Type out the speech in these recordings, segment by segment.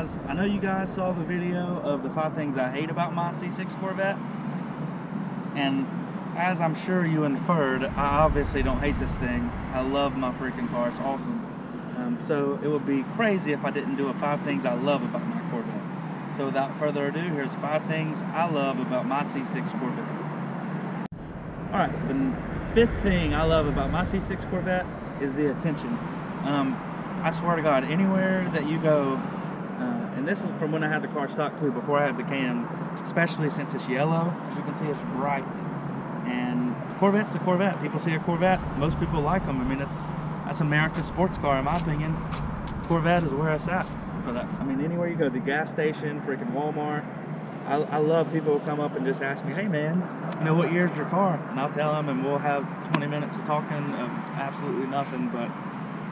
guys, I know you guys saw the video of the 5 things I hate about my C6 Corvette, and as I'm sure you inferred, I obviously don't hate this thing. I love my freaking car, it's awesome. So it would be crazy if I didn't do a 5 things I love about my Corvette. So without further ado, here's 5 things I love about my C6 Corvette. Alright, the 5th thing I love about my C6 Corvette is the attention. I swear to God, anywhere that you go, and this is from when I had the car stock too, before I had the cam, especially since it's yellow. As you can see, it's bright. And a Corvette's a Corvette. People see a Corvette, most people like them. I mean, that's America's sports car, in my opinion. Corvette is where it's at. But I mean, anywhere you go, the gas station, freaking Walmart, I love people who come up and just ask me, hey man, you know, what year's your car? And I'll tell them, and we'll have 20 minutes of talking of absolutely nothing, but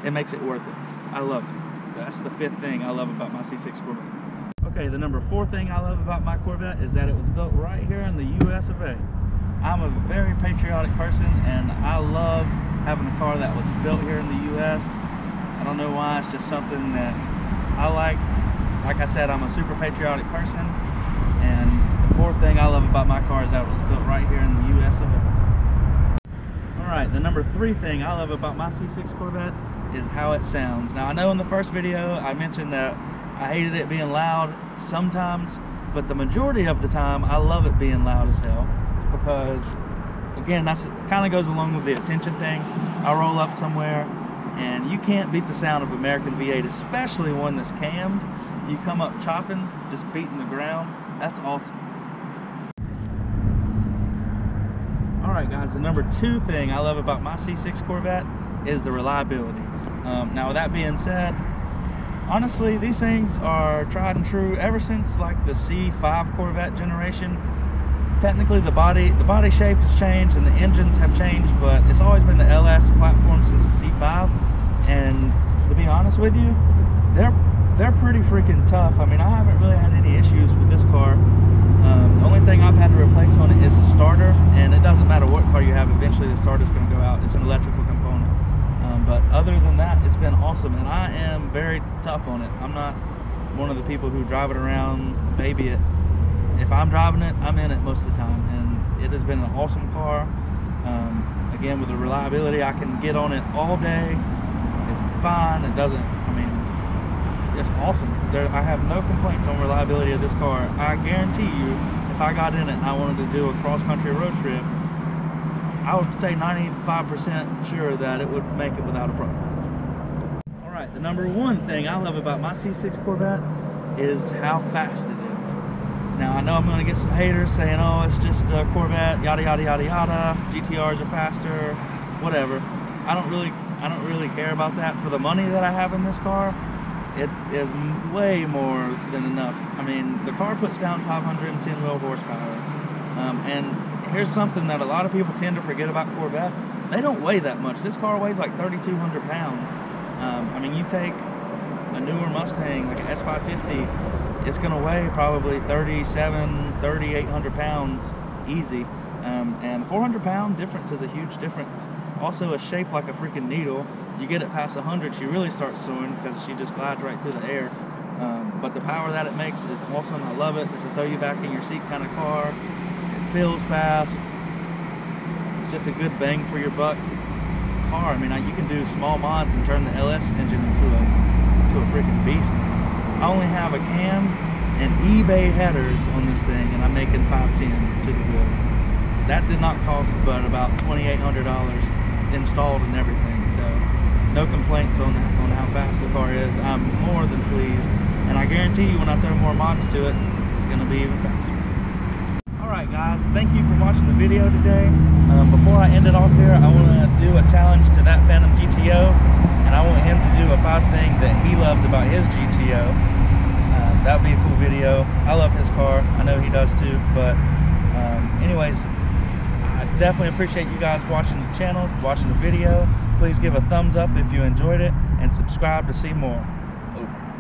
it makes it worth it. I love it. That's the 5th thing I love about my C6 Corvette. Okay, the number 4 thing I love about my Corvette is that it was built right here in the US of A. I'm a very patriotic person, and I love having a car that was built here in the US. I don't know why, it's just something that I like. Like I said, I'm a super patriotic person, and the 4th thing I love about my car is that it was built right here in the US of A. Alright, the number 3 thing I love about my C6 Corvette is how it sounds. Now, I know in the first video I mentioned that I hated it being loud sometimes, but the majority of the time I love it being loud as hell, because again, that's kind of goes along with the attention thing. I roll up somewhere and you can't beat the sound of American V8, especially one that's cammed. You come up chopping, just beating the ground. That's awesome. Alright guys, the number 2 thing I love about my C6 Corvette is the reliability. Now with that being said, honestly, these things are tried and true ever since like the C5 Corvette generation. Technically the body shape has changed and the engines have changed, but it's always been the LS platform since the C5. And to be honest with you, they're pretty freaking tough. I mean, I haven't really had any issues with this car. The only thing I've had to replace on it is the starter, and it doesn't matter what car you have, eventually the starter's going to go out. It's an electrical component. But other than that, it's been awesome, and I am very tough on it. I'm not one of the people who drive it around, baby it. If I'm driving it, I'm in it most of the time, and it has been an awesome car. Again, with the reliability, I can get on it all day. It's fine. It doesn't, I mean, it's awesome. I have no complaints on reliability of this car. I guarantee you, if I got in it and I wanted to do a cross-country road trip, I would say 95% sure that it would make it without a problem. Alright, the number 1 thing I love about my C6 Corvette is how fast it is. Now, I know I'm going to get some haters saying, oh, it's just a Corvette, yada yada yada yada, GTRs are faster, whatever. I don't really care about that. For the money that I have in this car, it is way more than enough. I mean, the car puts down 510 wheel horsepower, and here's something that a lot of people tend to forget about Corvettes. They don't weigh that much. This car weighs like 3,200 pounds. I mean, you take a newer Mustang, like an S550, it's going to weigh probably 3,800 pounds easy. And 400-pound difference is a huge difference. Also, a shape like a freaking needle. You get it past 100, she really starts soaring because she just glides right through the air. But the power that it makes is awesome. I love it. It's a throw you back in your seat kind of car. Feels fast. It's just a good bang for your buck car. I mean, you can do small mods and turn the LS engine into a freaking beast. I only have a cam and eBay headers on this thing, and I'm making $510 to the wheels. That did not cost but about $2,800 installed and everything. So no complaints on how fast the car is. I'm more than pleased, and I guarantee you when I throw more mods to it, it's going to be even faster. Alright guys, thank you for watching the video today. Before I end it off here, I want to do a challenge to that Phantom GTO, and I want him to do a 5 thing that he loves about his GTO. That would be a cool video. I love his car. I know he does too, but anyways, I definitely appreciate you guys watching the channel, watching the video. Please give a thumbs up if you enjoyed it, and subscribe to see more. Over.